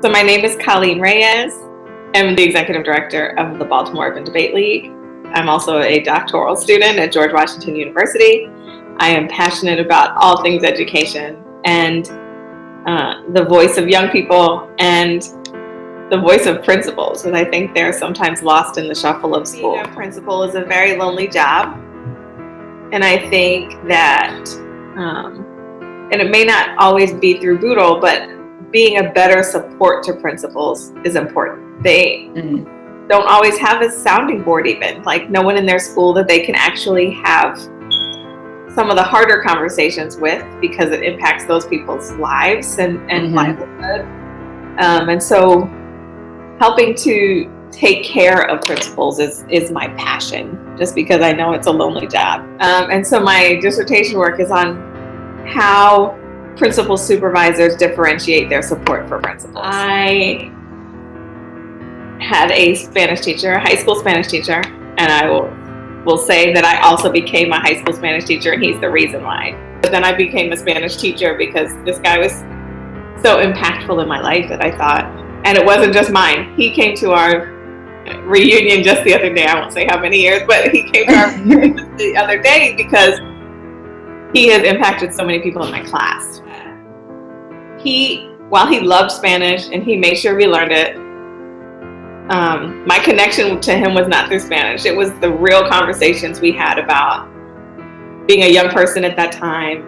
So my name is Coleen Reyes. I'm the executive director of the Baltimore Urban Debate League. I'm also a doctoral student at George Washington University. I am passionate about all things education and the voice of young people and the voice of principals, because I think they're sometimes lost in the shuffle of school. Being a principal is a very lonely job, and I think that, and it may not always be through Boodle, but being a better support to principals is important. They don't always have a sounding board, even like no one in their school that they can actually have some of the harder conversations with, because it impacts those people's lives and livelihood. And so helping to take care of principals is my passion, just because I know it's a lonely job. And so my dissertation work is on how principal supervisors differentiate their support for principals. I had a Spanish teacher, a high school Spanish teacher, and I will say that I also became a high school Spanish teacher, and he's the reason why. But then I became a Spanish teacher because this guy was so impactful in my life that I thought, and it wasn't just mine. He came to our reunion just the other day. I won't say how many years, but he came to our reunion just the other day because he has impacted so many people in my class. While he loved Spanish and he made sure we learned it, my connection to him was not through Spanish. It was the real conversations we had about being a young person at that time,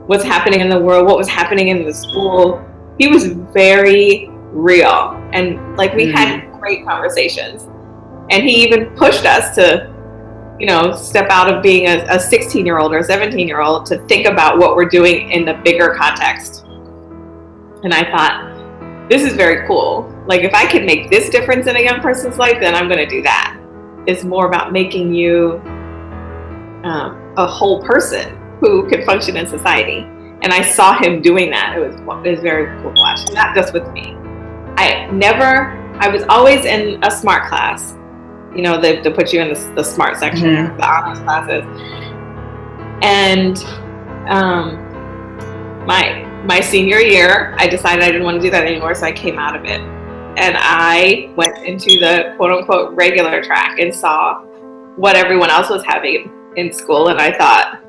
what's happening in the world, what was happening in the school. He was very real, and like we had great conversations. And he even pushed us to, step out of being a 16-year-old or a 17-year-old to think about what we're doing in the bigger context. And I thought, this is very cool. Like, if I can make this difference in a young person's life, then I'm going to do that. It's more about making you a whole person who can function in society. And I saw him doing that. It was very cool to watch, not just with me. I was always in a smart class. They put you in the smart section, the honors classes. And my senior year, I decided I didn't want to do that anymore, so I came out of it. And I went into the quote-unquote regular track and saw what everyone else was having in school, and I thought,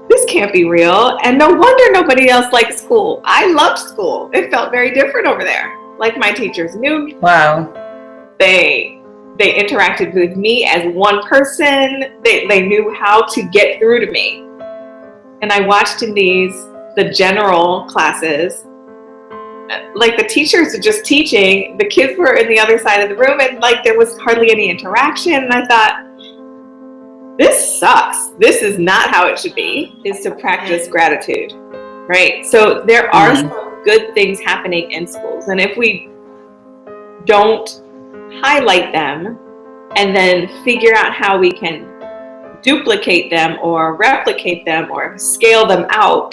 this can't be real. And no wonder nobody else liked school. I loved school. It felt very different over there. Like, my teachers knew. Wow. They interacted with me as one person. They knew how to get through to me. And I watched in the general classes, like the teachers were just teaching, the kids were in the other side of the room, and like there was hardly any interaction. And I thought, this sucks. This is not how it should be, is to practice gratitude, right? So there are some good things happening in schools. And if we don't highlight them and then figure out how we can duplicate them or replicate them or scale them out,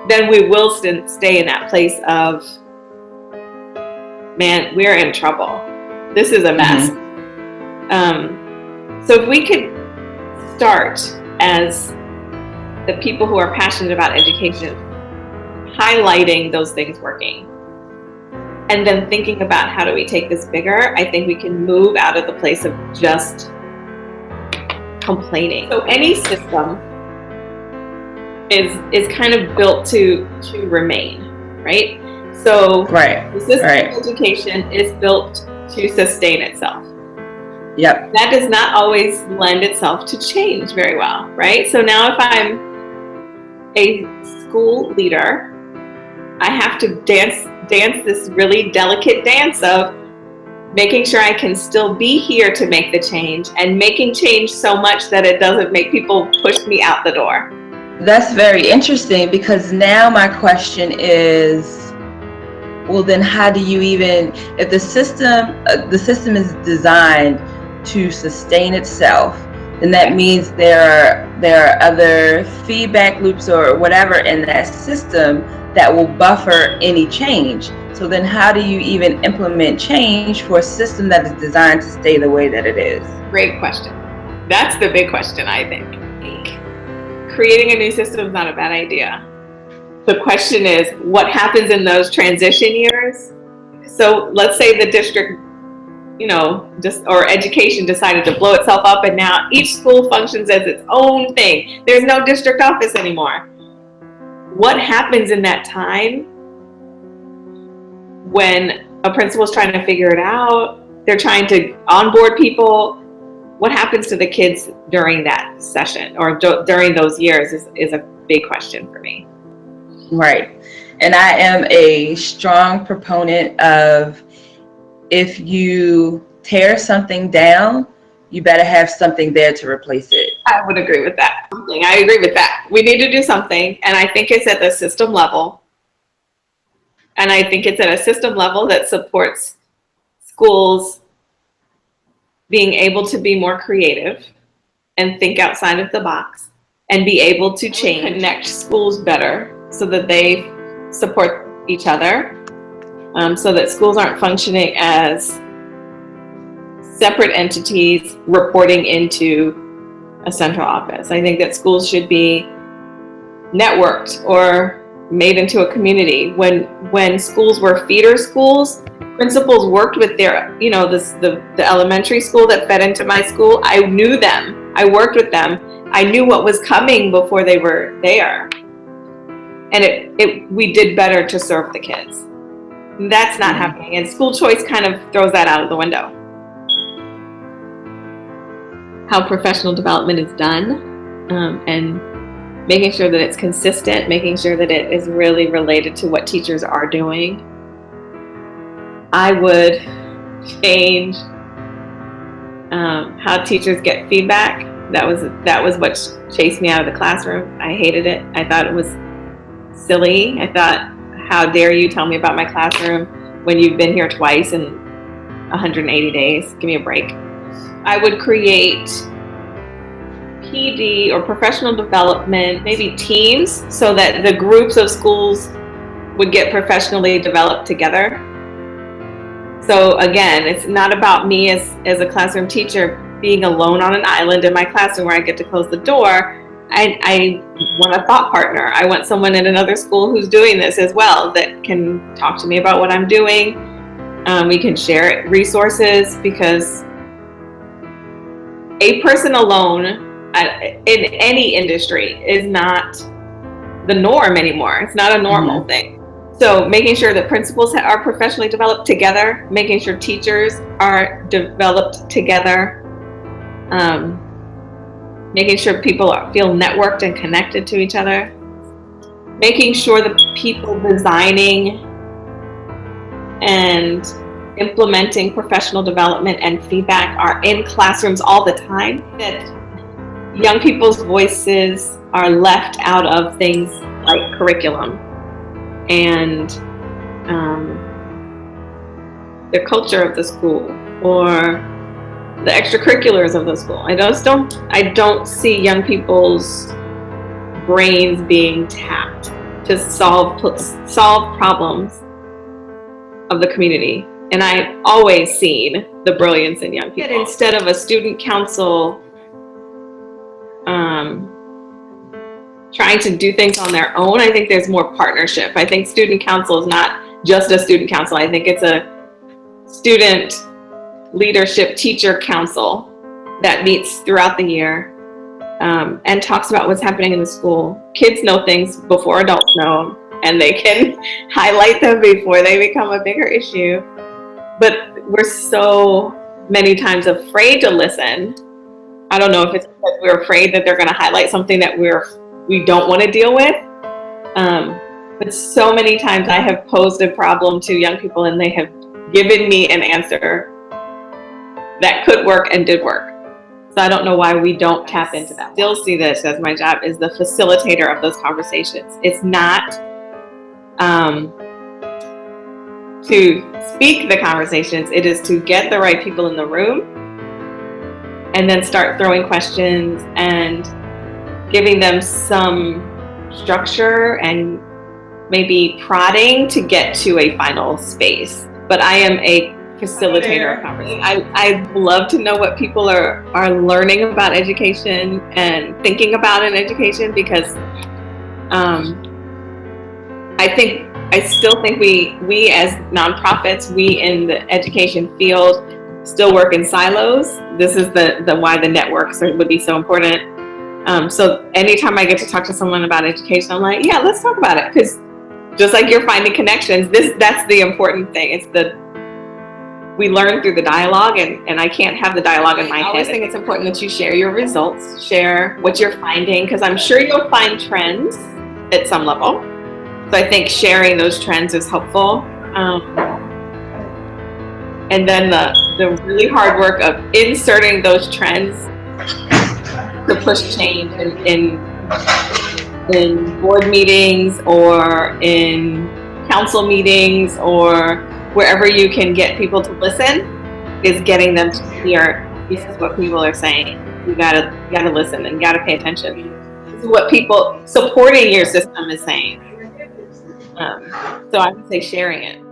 then we will stay in that place of, man, we're in trouble. This is a mess. So if we could start as the people who are passionate about education, highlighting those things working, and then thinking about how do we take this bigger, I think we can move out of the place of just complaining. So any system is kind of built to remain, right? So the system of education is built to sustain itself. Yep. That does not always lend itself to change very well, right? So now if I'm a school leader, I have to dance this really delicate dance of making sure I can still be here to make the change, and making change so much that it doesn't make people push me out the door. That's very interesting, because now my question is, well, then how do you even, if the system is designed to sustain itself, then that means there are other feedback loops or whatever in that system that will buffer any change. So then how do you even implement change for a system that is designed to stay the way that it is? Great question. That's the big question, I think. Creating a new system is not a bad idea. the question is, what happens in those transition years? So let's say the district, or education decided to blow itself up, and now each school functions as its own thing. There's no district office anymore. What happens in that time when a principal is trying to figure it out? They're trying to onboard people. What happens to the kids during that session or during those years is a big question for me. Right. And I am a strong proponent of, if you tear something down, you better have something there to replace it. I would agree with that. I agree with that. We need to do something. And I think it's at the system level. And I think it's at a system level that supports schools being able to be more creative and think outside of the box and be able to change, connect schools better so that they support each other, so that schools aren't functioning as separate entities reporting into a central office. I think that schools should be networked or made into a community. When schools were feeder schools, principals worked with their, the elementary school that fed into my school. I knew them. I worked with them. I knew what was coming before they were there. And we did better to serve the kids. That's not happening. And school choice kind of throws that out of the window. How professional development is done, and making sure that it's consistent, making sure that it is really related to what teachers are doing. I would change how teachers get feedback. That was what chased me out of the classroom. I hated it. I thought it was silly. I thought, how dare you tell me about my classroom when you've been here twice in 180 days? Give me a break. I would create PD or professional development, maybe teams, so that the groups of schools would get professionally developed together. So again, it's not about me as a classroom teacher being alone on an island in my classroom where I get to close the door. I want a thought partner. I want someone in another school who's doing this as well, that can talk to me about what I'm doing. We can share resources, because a person alone in any industry is not the norm anymore. It's not a normal thing. So making sure that principals are professionally developed together, making sure teachers are developed together, making sure people feel networked and connected to each other, making sure the people designing and implementing professional development and feedback are in classrooms all the time, that young people's voices are left out of things like curriculum and the culture of the school or the extracurriculars of the school. I don't see young people's brains being tapped to solve problems of the community. And I've always seen the brilliance in young people. Instead of a student council trying to do things on their own, I think there's more partnership. I think student council is not just a student council. I think it's a student leadership teacher council that meets throughout the year and talks about what's happening in the school. Kids know things before adults know them, and they can highlight them before they become a bigger issue. But we're so many times afraid to listen. I don't know if it's because we're afraid that they're going to highlight something that we don't want to deal with. But so many times I have posed a problem to young people and they have given me an answer that could work and did work. So I don't know why we don't tap into that. I still see this as my job is the facilitator of those conversations. It's not to speak the conversations. It is to get the right people in the room and then start throwing questions and giving them some structure and maybe prodding to get to a final space. But I am a facilitator of conversation. I'd love to know what people are learning about education and thinking about in education, because I still think we as nonprofits, we in the education field still work in silos. This is the why the networks would be so important. So anytime I get to talk to someone about education, I'm like, yeah, let's talk about it. Because just like you're finding connections, that's the important thing. It's we learn through the dialogue, and I can't have the dialogue in my head. I always think it's important that you share your results, share what you're finding, because I'm sure you'll find trends at some level. So I think sharing those trends is helpful. And then the really hard work of inserting those trends to push change in board meetings or in council meetings or wherever you can get people to listen, is getting them to hear, this is what people are saying. You gotta listen and gotta pay attention. This is what people supporting your system is saying. So I would say sharing it.